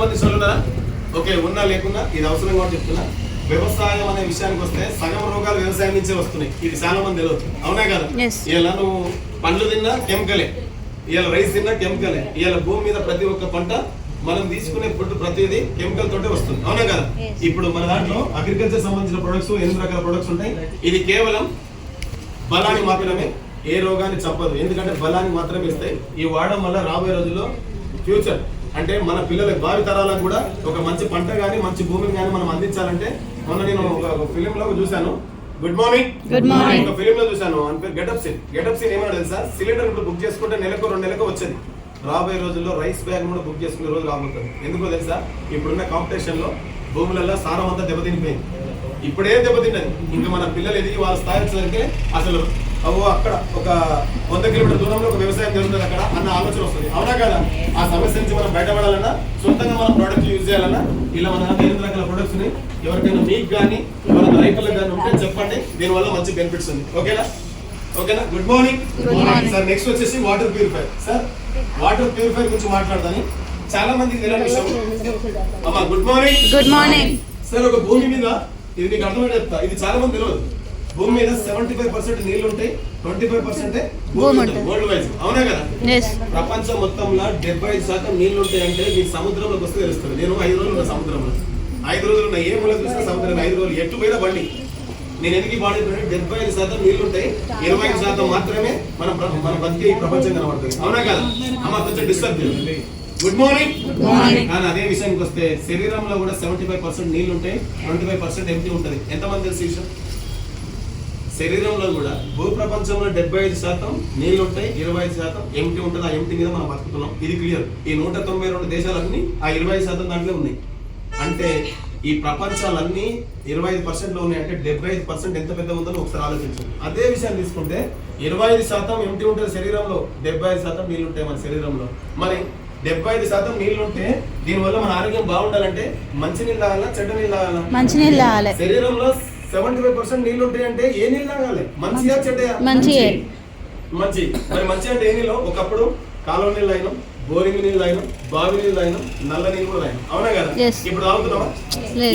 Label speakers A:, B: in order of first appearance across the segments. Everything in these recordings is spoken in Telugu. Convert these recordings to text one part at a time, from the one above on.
A: సంబంధించిన వాళ్ళు ఉన్నారా? ఓకే, ఉన్నా లేకున్నా ఇది అవసరం కూడా చెప్తున్నా. వ్యవసాయం అనే విషయానికి వస్తే సగం రోగాలు వ్యవసాయం నుంచే వస్తున్నాయి. ఇది చాలా మంది తెలియదు, అవునా కదా? ఇలా నువ్వు పండ్లు తిన్నా కెమికలే, ఇలా రైస్ తిన్నా కెమికలే, ఇలా భూమి మీద ప్రతి ఒక్క పంట మనం తీసుకునే ఫుడ్ ప్రతిదీ కెమికల్ తోటే వస్తుంది, అవునా కదా? ఇప్పుడు మన దాంట్లో అగ్రికల్చర్ సంబంధించిన ప్రొడక్ట్స్ 8 రకాల ప్రొడక్ట్స్ ఉంటాయి. ఇది కేవలం బలాన్ని మాత్రమే, ఏ రోగాన్ని చంపదు. ఎందుకంటే బలాన్ని మాత్రమే ఇస్తాయి. ఈ వాడడం వల్ల రాబోయే రోజుల్లో ఫ్యూచర్ అంటే మన పిల్లల భావి తరాలకు కూడా ఒక మంచి పంట కానీ మంచి భూమిని కానీ మనం అందించాలంటే, మొన్న నేను ఒక ఫిలిం లో చూశాను, గుడ్ మార్నింగ్ ఒక ఫిలిం లో చూశాను, అని పేరు గెటప్ సీన్ ఏమన్నా తెలుసా? సిలిండర్ ఇప్పుడు బుక్ చేసుకుంటే నెలకు 2 నెలలకు వచ్చేది. రాబోయే రోజుల్లో రైస్ బ్యాగ్ కూడా బుక్ చేసుకునే రోజు రాబోతుంది. ఎందుకో తెలుసా? ఇప్పుడున్న కాంపిటీషన్ లో భూములలో సారం అంతా దెబ్బతినిపోయింది. ఇప్పుడే దెబ్బతిన్నది. ఇంకా మన పిల్లలు ఎదిగి వాళ్ళ స్థాయి వచ్చేసరికి అసలు అక్కడ ఒక 100 కిలోమీటర్ దూరంలో ఒక వ్యవసాయం జరుగుతుంది అక్కడ అన్న ఆలోచన వస్తుంది, అవునా కదా? ఆ సమస్య నుంచి మనం బయటపడాలన్నా, సొంతంగా మనం ప్రోడక్ట్ యూజ్ చేయాలన్నా, ఇలా మన 8 రకాల ప్రొడక్ట్స్ ని ఎవరికైనా మీకు కానీ మన రైతులకు కానీ ఉంటే చెప్పండి. దీనివల్ల మంచి బెనిఫిట్స్ ఉంది. ఓకేనా? Good morning sir. నెక్స్ట్ వచ్చేసి water purifier. Sir water purifier గురించి మాట్లాడదాని చాలా మందికి తెలియని విషయం. అమ్మా గుడ్ మార్నింగ్ సార్. ఒక భూమి మీద ఇది మీకు అర్థమైతే చెప్తా, ఇది చాలా మంది తెలియదు. భూమి మీద 75% నీళ్లు ఉంటాయి, 25% వరల్డ్ వైజ్, అవునా కదా? ప్రపంచం మొత్తంలో 75% నీళ్లు ఉంటాయి. అంటే మీకు సముద్రంలోకి వస్తే తెలుస్తుంది. నేను 5 రోజులు ఉన్న సముద్రంలో, 5 రోజులు ఉన్న ఏ మూల చూసినా సముద్రం, 5 రోజులు ఎట్టు పోయినా బండి. నేను ఎందుకు బాడీ 75% నీళ్లు ఉంటాయి, 25% మాత్రమే మన బతికే ఈ ప్రపంచం కనబడుతుంది, అవునా కదా? అమ్మ కొంచెం డిస్టర్బ్ చేయండి. Good morning. కానీ అదే విషయానికి వస్తే శరీరంలో కూడా 75% నీళ్లు ఉంటాయి, 25% ఎంటీ ఉంటుంది. ఎంతమంది తెలిసి విషయం? శరీరంలో కూడా భూ ప్రపంచంలో 75% నీళ్లు ఉంటాయి, 25% ఎంటీ ఉంటుంది. ఆ ఎంటీ మీద మనం బతుకుతున్నాం, ఇది క్లియర్. ఈ 192 దేశాలన్నీ ఆ 20% దాంట్లో ఉన్నాయి. అంటే ఈ ప్రపంచాలన్నీ 25% లో ఉన్నాయి. అంటే 75% ఎంత పెద్ద ఉందని ఒకసారి ఆలోచించండి. అదే విషయాన్ని తీసుకుంటే 25% ఎంటీ ఉంటుంది శరీరంలో, 75% నీళ్లు ఉంటాయి మన శరీరంలో. మరి 75% నీళ్లు ఉంటే దీనివల్ల మన ఆరోగ్యం బాగుండాలంటే మంచి నీళ్ళు తాగాలా, చెడ్డ నీళ్ళు తాగాలా? మంచి నీళ్ళు తాగాలి. శరీరంలో 75% నీళ్లు ఉంటాయి అంటే ఏ నీళ్ళు తాగాలి? మంచిగా చెడ్డయా? మంచి. మరి మంచి అంటే ఏ నీళ్ళు? ఒకప్పుడు కాలువ నీళ్ళు అయినా, బోరింగ్ నీళ్ళు అయినా, బావి నీళ్ళు అయినా, నల్ల నీళ్ళు కూడా అయినా, అవునా కదా? ఇప్పుడు తాగుతున్నావా?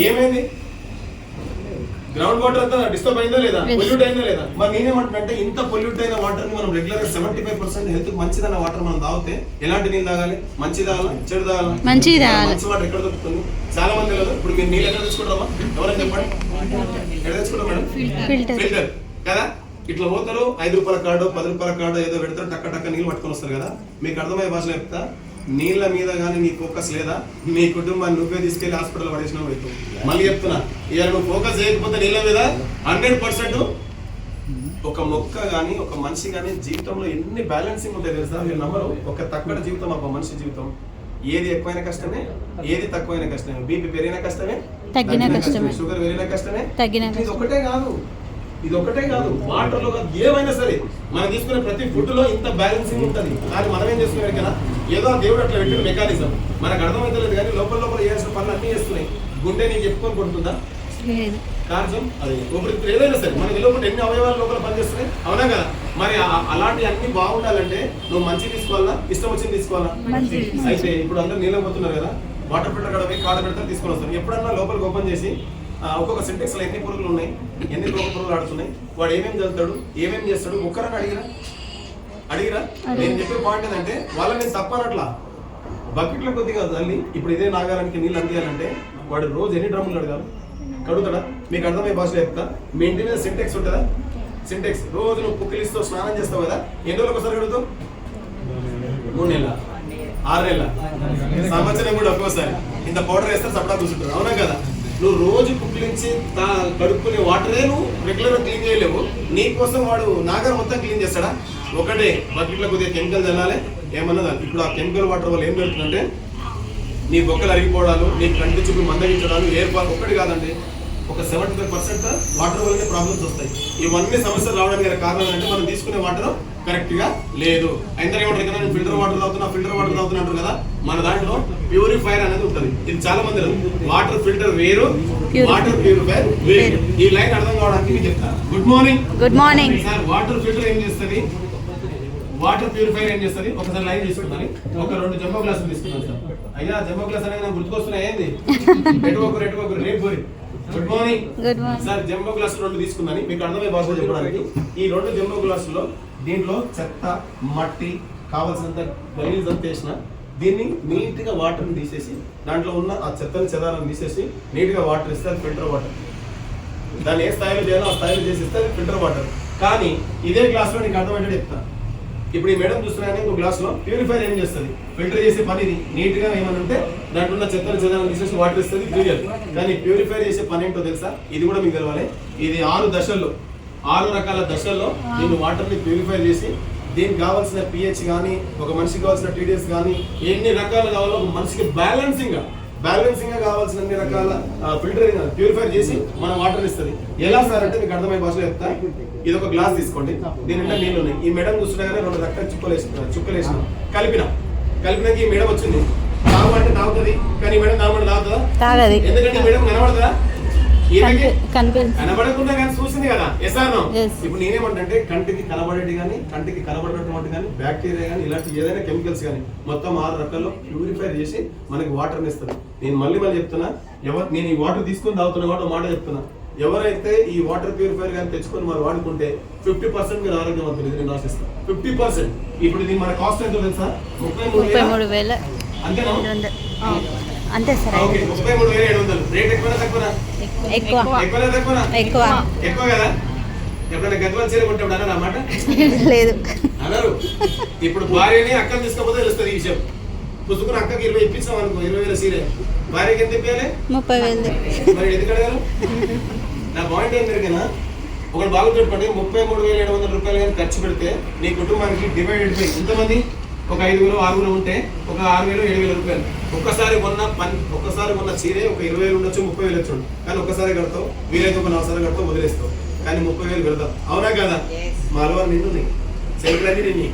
A: ఏమైంది? గ్రౌండ్ వాటర్ అంతా డిస్టర్బ్ అయిందా లేదా? పొల్యూట్ అయిందా లేదా? మరి నేనేమంటే ఇంత పొల్యూట్ అయిన వాటర్ ని మనం రెగ్యులర్ గా 75% హెల్త్ మంచిదన్న వాటర్ మనం తాగితే ఎలాంటి నీళ్ళు తాగాలి? మంచి తాగాలా, చెడు తాగాలా? మంచి వాటర్ ఎక్కడ దొరుకుతుంది? చాలా మంది తెలియదు. ఇప్పుడు మీరు నీళ్ళు ఎక్కడ తెచ్చుకుంటారమ్మా? ఎవరైనా చెప్పండి, ఎక్కడ తెచ్చుకుంటాం మేడం? ఫిల్టర్ కదా. ఇట్లా పోతారు, 5 రూపాయల కార్డు, 10 రూపాయల కార్డు ఏదో పెడతారు, టక్క నీళ్ళు పట్టుకొని వస్తారు కదా. మీకు అర్థమయ్యే భాషలో చెప్తా, నీళ్ళ మీద కానీ నీ ఫోకస్ లేదా, నీ కుటుంబాన్ని నువ్వే తీసుకెళ్లి హాస్పిటల్ పడేసినావు అవుతావు. మళ్ళీ చెప్తున్నా, ఇవాళ నువ్వు ఫోకస్ చేయకపోతే నీళ్ళ మీద 100% ఒక మొక్క కానీ ఒక మనిషి కానీ జీవితంలో ఎన్ని బ్యాలెన్సింగ్ ఉంటాయి తెలుసా? మీరు నమ్మరు. ఒక తక్కువ జీవితం ఒక మనిషి జీవితం. ఏది ఎక్కువైన కష్టమే, ఏది తక్కువైన కష్టమే. బీపీ పెరిగిన కష్టమే, తగ్గిన కష్టమే. షుగర్ పెరిగిన కష్టమే, తగ్గిన. ఇది ఒకటే కాదు, వాటర్ లో కాదు, ఏమైనా సరే మనం తీసుకునే ప్రతి ఫుడ్ లో ఇంత బ్యాలెన్సింగ్ ఉంటుంది. కానీ మనం ఏం చేసుకునే కదా, ఏదో దేవుడు అట్లా పెట్టిన మెకానిజం మనకు అర్థమైతలేదు. కానీ లోపల చేయాల్సిన పనులు అన్ని చేస్తున్నాయి. గుండె నీకు చెప్పుకొని కొడుతుందా? కార్యం అది ఊపిరితిత్తులు ఏదైనా సరే మన లోపల ఎన్ని అవయవాలు లోపల పనిచేస్తున్నాయి, అవునా కదా? మరి అలాంటి అన్ని బాగుండాలంటే నువ్వు మంచి తీసుకోవాలా, ఇష్టం వచ్చింది తీసుకోవాలా? అయితే ఇప్పుడు అందరూ నీళ్ళు పోతున్నారు కదా, వాటర్ ఫిల్టర్ కూడా పోయి కాడ పెడతారు, తీసుకొని వస్తారు. ఎప్పుడన్నా లోపలికి ఓపెన్ చేసి ఒక్కొక్క సింటెక్స్ లో ఎన్ని పురుగులు ఉన్నాయి, ఎన్ని రోగ పురుగులు ఆడుతున్నాయి, వాడు ఏమేమి చదువుతాడు, ఏమేమి చేస్తాడు, ఒక్కరని అడిగిరా? నేను చెప్పే పాయింట్ ఏంటంటే వాళ్ళని నేను తప్పనట్లా, బకెట్లో కొద్దిగా తల్లి ఇప్పుడు ఇదే నాగారానికి నీళ్ళు అందియాలంటే వాడు రోజు ఎన్ని డ్రమ్ములు కడుగుతాడా? మీకు అర్థమయ్యే భాషలో చెప్తా. మీ ఇంటి మీద సింటెక్స్ ఉంటుందా? సింటెక్స్ రోజు నువ్వు పుక్కిలిస్తూ స్నానం చేస్తావు కదా, ఎన్ని రోజులకు ఒకసారి కడుగుతావు? 3 నెలల, 6 నెలల, సంవత్సరం కూడా ఒక్కోసారి. ఇంత పౌడర్ వేస్తే సపడా కూర్చుంటారు, అవునా కదా? నువ్వు రోజు పుక్కిలించి కడుక్కునే వాటరే నువ్వు రెగ్యులర్ గా క్లీన్ చేయలేవు. నీకోసం వాడు నాగర్ మొత్తం క్లీన్ చేస్తాడా? ఒకటే బకెట్లో కొద్దిగా కెమికల్ చల్లాలి, ఏమన్నా. ఇప్పుడు ఆ కెమికల్ వాటర్ వల్ల ఏం జరుగుతుందంటే నీ బొక్కలు అరిగిపోవడాలు, నీ కంటి చూపులు మందగించడాలు, ఎయిర్ ఫాల్ ఒక్కటి కాదండి, ఒక 75% వాటర్ వల్లనే ప్రాబ్లమ్స్ వస్తాయి. ఇవన్నీ సమస్యలు రావడానికి కారణం ఏంటంటే మనం తీసుకునే వాటర్ కరెక్ట్ గా లేదు. అందరూ ఏమంటారు కదా, నేను ఫిల్టర్ వాటర్ తాగుతున్నా అంటారు కదా. మన దాంట్లో ప్యూరిఫైర్ అనేది ఉంటుంది. ఇది చాలా మంది వాటర్ ఫిల్టర్ వేరు, వాటర్ ప్యూరిఫైర్ వేరు. ఈ లైన్ అర్థం కావడానికి మీకు చెప్తాను. Good morning sir. Water filter ఏం చేస్తుంది, వాటర్ ప్యూరిఫైర్ ఏం చేస్తుంది? ఒకసారి లైన్ తీసుకుంటాను, ఒక 2 జంబో గ్లాసులు తీసుకున్నాను సార్. అయ్యా జంబో గ్లాస్ అనేది నాకు గుర్తుకొస్తున్నాయి ఏంది ఎటువొకరు రేపు good morning sir. Jumbo glass 2 తీసుకున్నాను మీకు అర్థమయ్యే భాషలో చెప్పడానికి. ఈ 2 జంబో గ్లాసుల్లో దీంట్లో చెత్త మట్టి కావాల్సినంత గలీజ్ అంత వేసిన దీన్ని నీట్ గా వాటర్ తీసేసి దాంట్లో ఉన్న ఆ చెత్తని చెదాలను తీసేసి నీట్ గా వాటర్ ఇస్తే అది ఫిల్టర్ వాటర్. దాన్ని ఏ స్థాయిలో చేయాలో ఆ స్థాయిలో చేసి ఇస్తే అది ఫిల్టర్ వాటర్. కానీ ఇదే గ్లాస్ లో నీకు అర్థమయ్యేది చెప్తా. ఇప్పుడు ఈ మేడం చూస్తున్నాను ఇంకో గ్లాస్ లో ప్యూరిఫైర్ ఏం చేస్తుంది, ఫిల్టర్ చేసే పని ఇది. నీట్ గా ఏమని ఉంటే దాంట్లో ఉన్న చెత్తను చెదాలను తీసేసి వాటర్ ఇస్తుంది క్లియర్. కానీ ప్యూరిఫైర్ చేసే పని ఏంటో తెలుసా, ఇది కూడా మీకు తెలవాలి. ఇది 6 రకాల దశల్లో దీన్ని వాటర్ ని ప్యూరిఫై చేసి దీనికి కావాల్సిన పిహెచ్ కానీ ఒక మనిషికి కావాల్సిన టీడీఎస్ కానీ ఎన్ని రకాలు కావాలో ఒక మనిషికి బ్యాలెన్సింగ్ గా కావాల్సిన అన్ని రకాల ఫిల్టరింగ్ ప్యూరిఫై చేసి మన వాటర్ ఇస్తుంది. ఎలా సార్ అంటే మీకు అర్థమయ్యే భాషలో చెప్తా. ఇది ఒక గ్లాస్ తీసుకోండి, దీని నిండా నీళ్ళు ఉన్నాయి. ఈ మేడం చూస్తున్నాగానే 2 రకాల చుక్కలు వేసిన కలిపినాక ఈ మేడం వచ్చింది. తాగమంటే తాగుతుంది, కానీ ఈ మేడం తాగమంటే తాగుతుందా? ఎందుకంటే ఈ మేడం కనబడుతుందా? కనబడకుండా కానీ చూసింది కదా. ఎసాను ఇప్పుడు నేనేమంటే కంటికి కనబడేది కానీ కంటికి కనబడినటువంటి కానీ బ్యాక్టీరియా కానీ ఇలాంటి ఏదైనా కెమికల్స్ కానీ మొత్తం 6 రకాల్లో ప్యూరిఫై చేసి మనకి వాటర్ ఇస్తుంది. నేను మళ్ళీ చెప్తున్నా, నేను ఈ వాటర్ తీసుకొని తాగుతున్నా వాటర్ మాట చెప్తున్నా. ఎవరైతే ఈ వాటర్ ప్యూరిఫైర్ కానీ తెచ్చుకొని మనం వాడుకుంటే 50% మీరు ఆరోగ్యవంతులు. నేను ఆశిస్తాను 50%. ఇప్పుడు ఇది మన కాస్ట్ ఎంతో తెలుసా? 33,000 అంతేనా?
B: అంతే సార్.
A: 33,700. రేట్ ఎక్కువ తక్కువనా? ఎక్కువ కదా. ఎప్పుడైనా గద్వాల చీర కొంటే అన్నారు అన్నమాట
B: లేదు
A: అన్నారు. ఇప్పుడు భార్యని అక్కని తీసుకోకపోతే తెలుస్తుంది ఈ విషయం. పుసుకుని అక్కకి 20 ఇప్పించాం అనుకో, 20,000 సీరే. భార్యకి ఎంత ఇప్పించాలి?
B: 30,000.
A: మరి ఎందుకు అడగారు? నా పాయింట్ ఏం జరిగినా ఒకటి బాగా పెట్టుకోండి. 33,700 రూపాయలు కానీ ఖర్చు పెడితే నీ కుటుంబానికి డివైడ్ అయిపోయి ఎంతమంది? ఒక 5,000 6,000 ఉంటే ఒక 6,000 7,000 రూపాయలు. ఒక్కసారి కొన్న చీరే ఒక 20,000 ఉండొచ్చు, 30,000 వచ్చి. కానీ ఒక్కసారి కడతావు, వీలైతే ఒక 4 సార్లు కడతావు, వదిలేస్తావు. కానీ 30,000 పెడతావు. అవునా కదా? మా అలవాటు నిన్ను సెల్ఫ్లన్నీ నిన్ను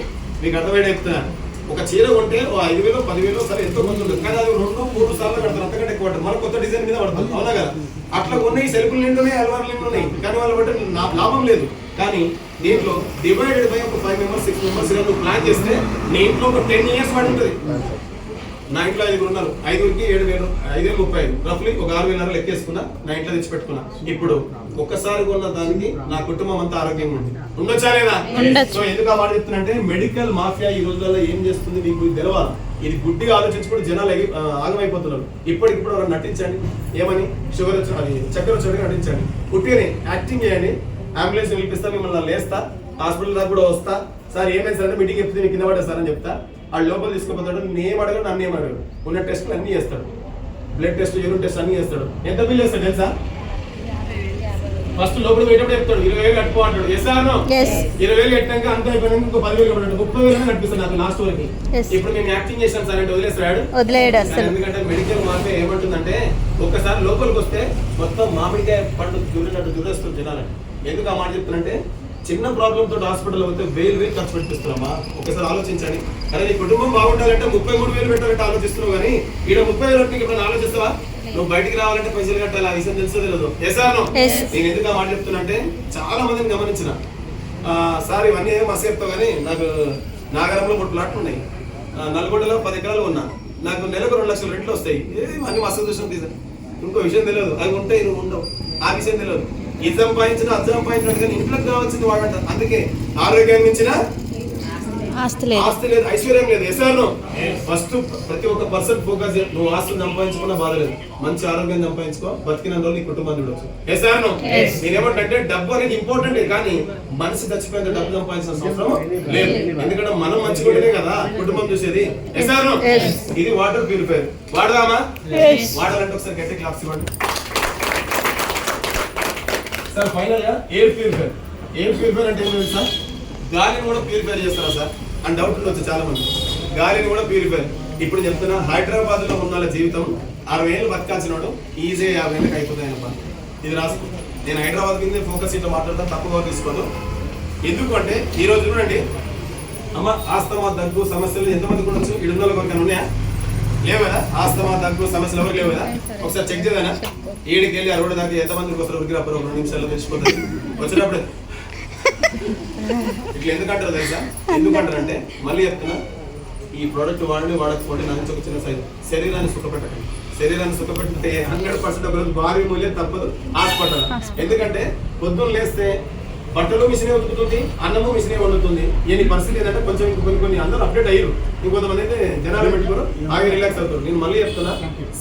A: మీకు అర్థమయ్యే చెప్తున్నా. ఒక చీర కొంటే 5,000 10,000 సరే ఎంతో కొంత ఉంటుంది. కానీ అది 2-3 సార్లు కడతారు, అంతకంటే ఎక్కువ పడతారు. మళ్ళీ కొత్త డిజైన్ మీద పడతాం. అవునా కదా? అట్లా కొన్ని సెల్ఫ్లు నిండున్నాయి, అలవాట్లు నిండున్నాయి. కానీ వాళ్ళు బట్టి లాభం లేదు. కానీ దీంట్లో డివైడెడ్ బై ఒక 5 మెంబర్స్ 6 మెంబర్స్ ఇలా నువ్వు ప్లాన్ చేస్తే నీ ఇంట్లో ఒక 10 years పడి ఉంటుంది. నా ఇంట్లో 5 ఉన్నారు, 5కి 7,000, 5,035 రఫ్లీ ఒక 6,000 లెక్కేసుకున్నా. నా ఇంట్లో తెచ్చి పెట్టుకున్నా. ఇప్పుడు ఒక్కసారి కొన్న దానికి నా కుటుంబం అంతా ఆరోగ్యంగా ఉంది. ఉండొచ్చా లేదా? సో ఎందుకు ఆ మాట చెప్తున్నా, మెడికల్ మాఫియా ఈ రోజుల్లో ఏం చేస్తుంది మీకు తెలవాలి. ఇది గుడ్డిగా ఆలోచించుకుంటే జనాలు ఆగమైపోతున్నారు. ఇప్పటికిప్పుడు ఎవరు నటించండి, ఏమని షుగర్ వచ్చి అది చక్కెర వచ్చి నటించండి, పుట్టిని యాక్టింగ్ చేయండి. అంబులెన్స్ పిలిపిస్తా, మిమ్మల్ని లేస్తా, హాస్పిటల్ దాకా కూడా వస్తా. సార్ ఏమైంది సార్ అంటే మీటింగ్ చెప్తే మీకు కింద పడ్డా సార్ అని చెప్తా. వాళ్ళు లోపల తీసుకుపోతాడు. నేనేం అడగడు, నన్ను ఏం అడగడు. ఉన్న టెస్టులు అన్ని చేస్తాడు, బ్లడ్ టెస్ట్ యూరిన్ టెస్ట్ అన్ని చేస్తాడు. ఎంత బిల్ చేస్తాడు తెలుసా? ఫస్ట్ లోపల పోయేటప్పుడు చెప్తాడు 20,000 కట్టుకో అంటాడు. ఎసాను 20,000 కట్టాక అంత అయిపోయినాక ఇంకో 10,000 కట్టాడు. 30,000 కనిపిస్తాడు నాకు లాస్ట్ వరకు. ఇప్పుడు నేను యాక్టింగ్ చేశాను సార్ అంటే వదిలేస్తాడు. ఎందుకంటే మెడికల్ మాఫియా ఏమంటుందంటే ఒక్కసారి లోపలికి వస్తే మొత్తం మామిడికాయ పండు చూడేటట్టు చూడేస్తుంది జనాలని. ఎందుకు ఆ మాట చెప్తున్నంటే చిన్న ప్రాబ్లం తోటి హాస్పిటల్ పోతే 1,000 ఖర్చు పెట్టిస్తున్నామా? ఒకసారి ఆలోచించండి. కానీ నీ కుటుంబం బాగుండాలంటే 33,000 పెట్టాలంటే ఆలోచిస్తున్నావు. కానీ ఈడ 30,000 ఇప్పుడు ఆలోచిస్తావా? నువ్వు బయటికి రావాలంటే పైసలు కట్టాలి. ఆ విషయం తెలుసో తెలియదు. నేను ఎందుకు ఆ మాట చెప్తున్నా అంటే చాలా మందిని గమనించిన సార్ ఇవన్నీ ఏం మస్తు చెప్తావు. కానీ నాకు నాగరంలో 3 ప్లాట్లు ఉన్నాయి, నల్గొండలో 10 ఎకరాలు ఉన్నా. నాకు నెలకు 2 లక్షల రెంట్లు వస్తాయి. అన్ని మస్తు చూసిన తీసాను. ఇంకో విషయం తెలియదు, అవి ఉంటాయి నువ్వు ఉండవు. ఆ విషయం తెలియదు. ఇది సంపాదించిన అది సంపాదించినట్టు కానీ ఇంట్లోకి కావాల్సింది వాడంట. అందుకే ఆరోగ్యాన్ని మించిన ఆస్తి లేదు, ఐశ్వర్యం లేదు. ఎసాను ఫస్ట్ ప్రతి ఒక్క పర్సన్ ఫోకస్. నువ్వు ఆస్తులు సంపాదించుకున్నా బాధ లేదు, మంచి ఆరోగ్యం సంపాదించుకో, బతికిన రోజులు నీ కుటుంబాన్ని చూడవచ్చు. ఎసాను నేనేమంటే డబ్బు అనేది ఇంపార్టెంట్, కానీ మనిషి చచ్చిపోయిన డబ్బు సంపాదించిన అవసరం లేదు. ఎందుకంటే మనం మంచిగుంటేనే కదా కుటుంబం చూసేది. ఎసాను ఇది వాటర్ ప్యూరిఫైర్ వాడదామా? వాడాలంటే ఒకసారి గట్టి క్లాప్స్ ఇవ్వండి సార్. ఫైనల్ గా ఎయిర్ ప్యూరిఫైర్ అంటే ఏంటి సార్? గాలిని కూడా ప్యూరిఫై చేస్తారా సార్ అని డౌట్ ఉండొచ్చు చాలా మంది. గాలిని కూడా ప్యూరిఫై. ఇప్పుడు చెప్తున్నా, హైదరాబాద్ లో ఉన్న వాళ్ళ జీవితం 60 ఏళ్ళు బతకాల్సిన వాడు ఈజీ 50 ఏళ్ళకి అయిపోతాయి. ఇది రాసుకో. నేను హైదరాబాద్ కింద ఫోకస్ ఇట్లా మాట్లాడతాను, తప్పుగా తీసుకోను. ఎందుకు అంటే ఈ రోజు చూడండి అమ్మ, ఆస్తమా దగ్గు సమస్యలు ఎంతమందికి ఉండొచ్చు? 700 వరకు ఉన్నాయా? లేవు కదా? ఆస్తమా దగ్గు సమస్యలు ఎవరికి లేవు కదా? ఒకసారి చెక్ చేద్దానా? 7కి వెళ్ళి 60 దాకా ఎంతమందికి వస్తారు? ఉరికి రాపరు 2 నిమిషాల్లో తెచ్చిపోతుంది. వచ్చినప్పుడు ఇట్లా ఎందుకంటారు తెలుసా? ఎందుకంటారంటే మళ్ళీ చెప్తున్నా, ఈ ప్రోడక్ట్ వాడండి వాడకపోండి నా నుంచి ఒక చిన్న సైజు. శరీరాన్ని సుఖపెట్టకండి. శరీరాన్ని సుఖపెట్టితే 100% ఒక రోజు భారీ మూల్యం తప్పదు హాస్పిటల్. ఎందుకంటే పొద్దున్న లేస్తే బట్టలు మిషనే ఉతుకుతుంది, అన్నము మిషనే వండుతుంది. ఈ పరిస్థితి ఏంటంటే కొంచెం కొన్ని అందరూ అప్డేట్ అయ్యారు. ఇంకొంతమంది అయితే జనాలు పెట్టుకోరు, ఆగి రిలాక్స్ అవుతారు. నేను మళ్ళీ చెప్తున్నా,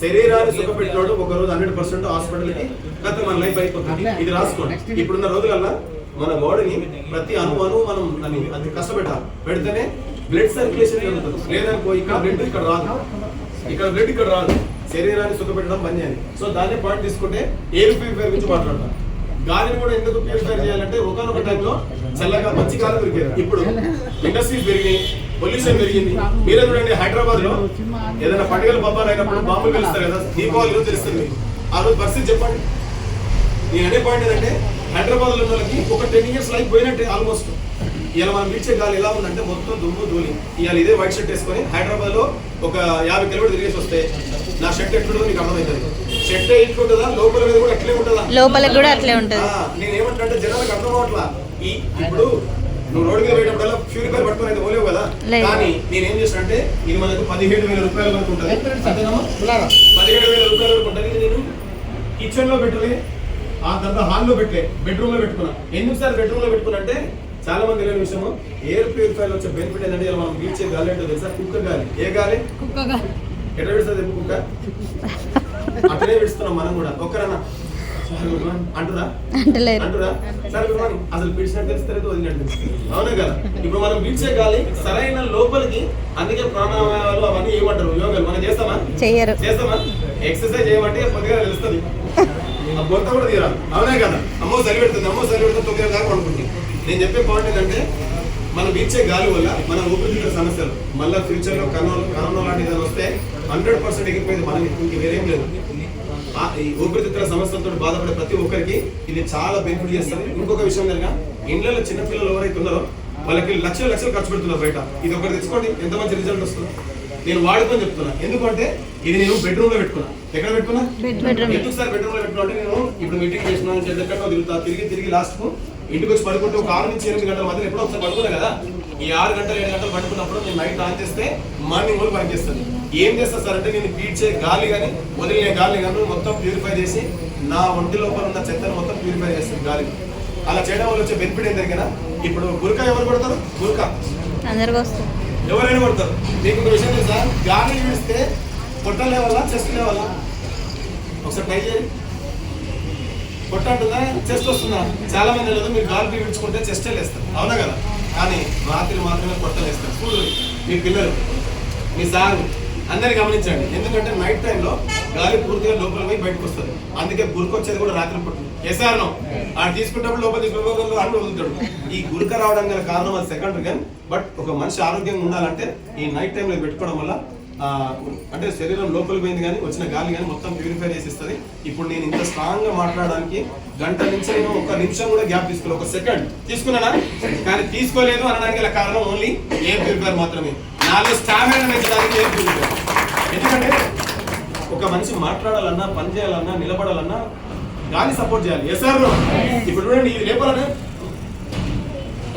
A: శరీరాన్ని సుఖపెట్టినోడు ఒక రోజు 100% హాస్పిటల్కి గత మన లైఫ్ అయిపోతుంది. ఇది రాసుకోండి. ఇప్పుడున్న రోజులల్లా మన బాడీని ప్రతి అణువు మనం దాన్ని అది కష్టపెట్టాలి. పెడితేనే బ్లడ్ సర్క్యులేషన్ జరుగుతుంది. లేదనుకో ఇక్కడ బ్లడ్ ఇక్కడ రాదు, ఇక్కడ బ్లడ్ ఇక్కడ రాదు. శరీరాన్ని సుఖపెట్టడం పని చేయాలి. సో దాన్ని పాయింట్ తీసుకుంటే ఎయిర్ ప్యూరిఫైర్ గురించి మాట్లాడతాం. గాలిని కూడా ఎందుకు ప్యూరిఫై చేయాలంటే ఒకనొక టైంలో చల్లగా మంచి గాలి దొరికేది. ఇప్పుడు ఇండస్ట్రీస్ పెరిగినాయి, పొల్యూషన్ పెరిగింది. మీరే చూడండి, హైదరాబాద్ లో ఏదైనా పండుగలు పబ్బాలు అయినప్పుడు బాంబులు తెలుస్తారు కదా, దీపావళి తెలుస్తుంది. ఆ రోజు పరిస్థితి చెప్పండి. నేను అనే పాయింట్ ఏంటంటే హైదరాబాద్ లో వాళ్ళకి ఒక 10 years లైఫ్ పోయినట్టే ఆల్మోస్ట్. ఇలా మనం పీల్చే గాలి ఎలా ఉందంటే మొత్తం దుమ్ము ధూళి. ఇవాళ ఇదే వైట్ షర్ట్ వేసుకొని హైదరాబాద్ లో ఒక 50 కిలోమీటర్ తిరిగేసి వస్తే నా షర్ట్ ఎట్లుంటుందో మీకు అర్థమవుతుంది. షర్ట్ ఎట్లుంటుందా, లోపల మీద కూడా అట్లే ఉంటుందా?
B: లోపల కూడా అట్లే ఉంటుంది.
A: నేను ఏమంటే జనాలకు అర్థం అవట్లా. ఇప్పుడు నువ్వు రోడ్డు మీద పోయేటప్పుడల్లా ప్యూరిఫైర్ పట్టుకొని అయితే పోలేవు కదా. కానీ నేనేం చేస్తానంటే ఇది మనకు 17,000 రూపాయల వరకు ఉంటుంది. 17,000 రూపాయల వరకు ఉంటుంది. ఇది నేను కిచెన్ లో పెట్టలే, ఆ తర్వాత హాల్లో పెట్టలే, బెడ్రూమ్ లో పెట్టుకున్నా. ఎందుకు సార్ బెడ్రూమ్ లో పెట్టుకున్నా అంటే చాలా మంది తెలియని విషయము, ఎయిర్ ప్యూరిఫైర్ వచ్చే బెనిఫిట్ ఏంటంటే ఇలా మనం పీల్చే గాలి ఏంటో తెలుసా? కుక్క గాలి. ఏ గాలి? కుక్క గాలి. ఎట్లా పెడుతుంది కుక్క? అట్లనే పెడుతున్నాం మనం కూడా. ఒక్కరన్నా అంటురా అంటురా సార్ గుడ్ మార్నింగ్ అసలు పిలిచినట్టు తెలుస్తలేదు, వదిలినట్టు. అవునే కదా. ఇప్పుడు మనం పీల్చే గాలి సరైన లోపలికి, అందుకే ప్రాణాయామాలు అవన్నీ ఏమంటారు, యోగాలు మనం చేస్తామా? చేస్తామా? ఎక్సర్సైజ్ చేయమంటే కొద్దిగా తెలుస్తుంది. బొత్త కూడా తీరాలి. అవునే కదా. అమ్మో చలి పెడుతుంది, అమ్మో చలి పెడుతుంది, 9 దాకా అనుకుంటుంది. నేను చెప్పే పాయింట్ ఏంటంటే మనం పీల్చే గాలి వల్ల మన ఊపిరితిత్తుల సమస్యలు మళ్ళీ ఫ్యూచర్ లో కరోనా లాంటి ఏదైనా వస్తే 100% ఎగిరిపోయింది. మనం ఇంక వేరేం లేదు. ఈ ఊపిరితిత్తుల సమస్యలతో బాధపడే ప్రతి ఒక్కరికి ఇది చాలా బెనిఫిట్ చేస్తుంది. ఇంకొక విషయం కనుక ఇండ్లలో చిన్నపిల్లలు ఎవరైతే ఉన్నారో వాళ్ళకి లక్షలు ఖర్చు పెడుతున్నారు బయట. ఇది ఒకటి తెచ్చుకోండి, ఎంత మంచి రిజల్ట్ వస్తుంది. నేను వాడుకొని చెప్తున్నా. ఎందుకంటే ఇది నేను బెడ్రూమ్ లో పెట్టుకున్నా. ఎక్కడ పెట్టుకున్నా? ఎందుకు సార్ బెడ్రూమ్ లో పెట్టుకున్నా అంటే నేను ఇప్పుడు మీటింగ్ చేసిన ఎక్కడో తిరిగి లాస్ట్ కు ఇంటికి వచ్చి పడుకుంటే ఒక 6 నుంచి 8 గంటల మధ్య ఎప్పుడో ఒకసారి పడుకున్నా కదా. ఈ 6 గంటలు 7 గంటలు పడుకున్నప్పుడు నేను నైట్ ఆన్ చేస్తే మార్నింగ్ కూడా పనిచేస్తుంది. ఏం చేస్తా సార్ అంటే నేను పీల్చే గాలి కానీ వదిలే గాలి కానీ మొత్తం ప్యూరిఫై చేసి నా ఒంటి లోపల ఉన్న చెత్తను మొత్తం ప్యూరిఫై చేస్తుంది గాలి. అలా చేయడం వల్ల వచ్చే బెనిఫిట్ ఏంటంటే కదా, ఇప్పుడు గురక ఎవరు కొడతారు? గురక ఎవరైనా కొడతారు. మీకు ఒక విషయం తెలుసా, గాలి పీడిస్తే పొట్ట లేవాలా చెస్ట్ లేవాలా? ఒకసారి ట్రై చేయండి. పొట్ట అంటుందా చెస్ట్ వస్తుందా? చాలా మంది లేదు, మీరు గాలి పీల్చుకుంటే చెస్టే లేస్తారు. అవునా కదా. కానీ రాత్రి మాత్రమే పొట్ట లేస్తారు. చూడు మీ పిల్లలు, మీ సారు అందరు గమనించండి. ఎందుకంటే నైట్ టైంలో గాలి పూర్తిగా లోపల పోయి బయటకు వస్తుంది. అందుకే గురక వచ్చేది కూడా రాత్రి పుట్టింది. ఎసారో ఆడు తీసుకున్నప్పుడు లోపల తీసుకుని అన్ని వదులుతాడు. ఈ గురక రావడం గల కారణం అది సెకండరీ కానీ, బట్ ఒక మనిషి ఆరోగ్యంగా ఉండాలంటే ఈ నైట్ టైంలో పెట్టుకోవడం వల్ల అంటే శరీరం లోపలికి పోయింది కానీ వచ్చిన గాలి కానీ మొత్తం ప్యూరిఫై చేసి ఇస్తుంది. ఇప్పుడు నేను ఇంత స్ట్రాంగ్ గా మాట్లాడడానికి గంట నుంచి నేను 1 నిమిషం కూడా గ్యాప్ తీసుకోలేదు. 1 సెకండ్ తీసుకున్నానా? కానీ తీసుకోలేదు అనడానికి గల కారణం ఓన్లీ ఎయిర్ ప్యూరిఫైర్ మాత్రమే. నాలో స్టామినా పెంచడానికి ఎయిర్ ప్యూరిఫైర్. ఎందుకంటే ఒక మనిషి మాట్లాడాలన్నా, పని చేయాలన్నా, నిలబడాలన్నా గాలి సపోర్ట్ చేయాలి. ఎస్ఆర్ ఇప్పుడు చూడండి, ఇది లేపాలనే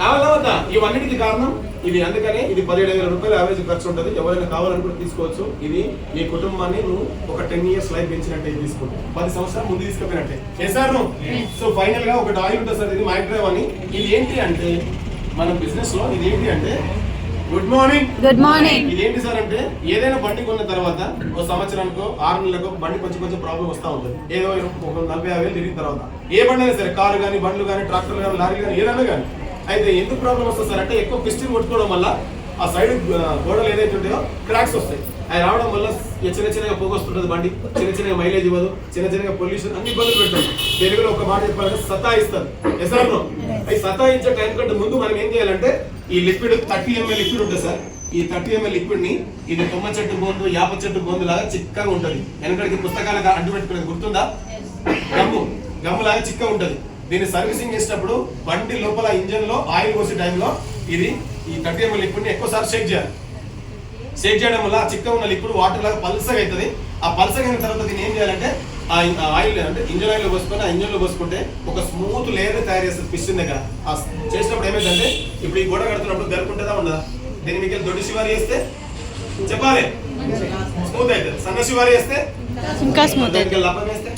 A: కావాలా వద్దా? ఇవన్నిటికీ కారణం ఇది. అందుకనే ఇది 17,000 రూపాయలు యావరేజ్ ఖర్చు ఉంటుంది. ఎవరైనా కావాలనుకుంటే తీసుకోవచ్చు. ఇది మీ కుటుంబాన్ని నువ్వు ఒక 10 years లైఫ్ పెంచినట్టే తీసుకుంటే 10 సంవత్సరాలు ముందు తీసుకుపోయినట్టే. సార్ సో ఫైనల్ గా ఒకటి ఆయిల్ ఉంటుంది సార్, ఇది మైక్ డ్రైవ్ అని. ఇది ఏంటి అంటే మన బిజినెస్ లో ఇది ఏంటి అంటే గుడ్ మార్నింగ్. ఇది ఏంటి సార్ అంటే ఏదైనా బండి కొన్న తర్వాత ఒక సంవత్సరానికో 6 నెలలకో బండి కొంచెం ప్రాబ్లం వస్తూ ఉంటుంది. ఏదో ఒక 40,000 తిరిగిన తర్వాత ఏ బండి అయినా సరే, కారు కానీ, బండ్లు కానీ, ట్రాక్టర్లు కానీ, లారీలు కానీ, ఏదైనా కానీ. అయితే ఎందుకు ప్రాబ్లం వస్తుంది సార్ అంటే ఎక్కువ పిస్టిన్ కొట్టుకోవడం వల్ల ఆ సైడ్ గోడలు ఏదైతే ఉంటాయో క్రాక్స్ వస్తాయి. అవి రావడం వల్ల చిన్నగా పొగ వస్తుంటుంది, బండి చిన్నగా మైలేజ్ ఇవ్వదు, చిన్నగా పొల్యూషన్, అన్ని ఇబ్బందులు పెడుతుంది. తెలుగులో ఒక మాట చెప్పాలంటే సతాయిస్తారు. ఎసార్లో అవి సతాయించే టైం కంటే ముందు మనం ఏం చేయాలంటే ఈ లిక్విడ్ 30 ml లిక్విడ్ ఉంటుంది సార్. ఈ 30 ml లిక్విడ్ ని ఇది తుమ్మ చెట్టు బోందు, యాప చెట్టు బోందు లాగా చిక్కగా ఉంటుంది. వెనకడికి పుస్తకాలకు అడ్డు పెట్టుకునేది గుర్తుందా? గమ్ము లాగా చిక్కగా ఉంటుంది. దీన్ని సర్వీసింగ్ చేసినప్పుడు బండి లోపల ఇంజన్ లో ఆయిల్ పోసే టైంలో ఇది ఈ 30 ml లిక్విడ్ ని ఎక్కువసారి షేక్ చేయాలి. షేక్ చేయడం వల్ల ఆ చిక్క ఉన్న లిక్విడ్ వాటర్ లాగా పల్సగా అవుతుంది. ఆ పల్సగా అయిన తర్వాత దీన్ని ఏం చేయాలంటే ఆ ఆయిల్ అంటే ఇంజన్ ఆయిల్ లో పోసుకొని ఆ ఇంజన్ లో పోసుకుంటే ఒక స్మూత్ లేయర్ తయారు చేస్తుంది పిస్టన్ దగ్గర. చేసినప్పుడు ఏమైందంటే ఇప్పుడు ఈ గోడ కడుతున్నప్పుడు గరుకుంటుందా ఉండదా? దీన్ని మీకు దొడ్డి శివారి చేస్తే చెప్పాలి. స్మూత్ అవుతుంది. సన్నశివారి వేస్తే
B: ఇంకా స్మూత్
A: దానికి లబ్బం వేస్తే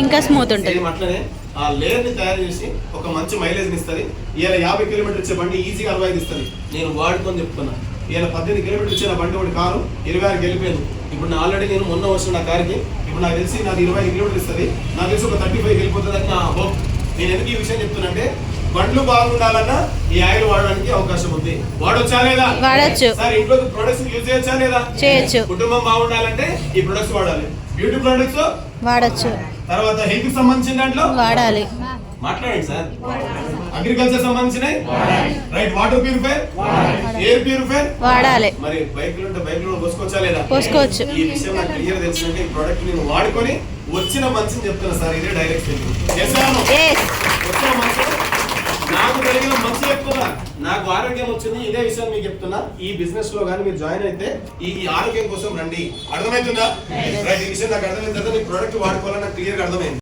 B: ఇంకా స్మూత్ ఉంటుంది.
A: సేమ్ అట్లనే ఆ లేయర్ ని తయారు చేసి ఒక మంచి మైలేజ్ ఇస్తుంది. ఇలా 50 కిలోమీటర్ ఇచ్చే బండి ఈజీగా 45 ఇస్తుంది. నేను వాడుకొని చెప్తున్నా. ఇలా 18 కిలోమీటర్ ఇచ్చిన బండి ఒకటి కారు 26 వెళ్ళిపోయింది. ఇప్పుడు ఆల్రెడీ నేను మొన్న వచ్చిన నా కార్కి ఇప్పుడు నాకు తెలిసి నాది 25 కిలోమీటర్ ఇస్తుంది. నాకు తెలిసి ఒక 35 వెళ్ళిపోతుంది అని నా హోప్. నేను ఎందుకు ఈ విషయం చెప్తున్నా బండ్లు బాగుండాలన్నా ఈ ఆయిల్ వాడడానికి అవకాశం ఉంది. వాడొచ్చా లేదా?
B: వాడచ్చు.
A: సార్ ఇంట్లో ప్రొడక్ట్స్ యూజ్ చేయొచ్చా లేదా?
B: చేయొచ్చు.
A: కుటుంబం బాగుండాలంటే ఈ ప్రొడక్ట్స్ వాడాలి. బ్యూటీ ప్రొడక్ట్స్
B: వాడచ్చు.
A: తర్వాత హెల్త్ కి సంబంధించిన దాంట్లో
B: వాడాలి.
A: మాట్లాడండి సార్. అగ్రికల్చర్ సంబంధించినవి right. Water purifier, air purifier
B: వాడాలి.
A: మరి బైక్లు ఉంటే బైక్లో పోసుకోవచ్చా లేదా?
B: పోసుకోవచ్చు.
A: ఈ విషయం నాకు క్లియర్ తెలిసిందంటే ఈ ప్రోడక్ట్ నేను వాడుకొని వచ్చిన మంచిని చెప్తున్నా సార్. ఇదే డైరెక్ట్ చేశాను. వచ్చిన మంచి నాకు కలిగిన మంచి చెప్తున్నా. నాకు ఆరోగ్యం వచ్చింది. ఇదే విషయం మీకు చెప్తున్నా. ఈ బిజినెస్ లో కానీ మీరు జాయిన్ అయితే ఈ ఆరోగ్యం కోసం రండి. అర్థమవుతుందా? రైట్. ఈ విషయం నాకు అర్థమైన తర్వాత ఈ ప్రోడక్ట్ వాడుకోవాలని నాకు క్లియర్ గా అర్థమైంది.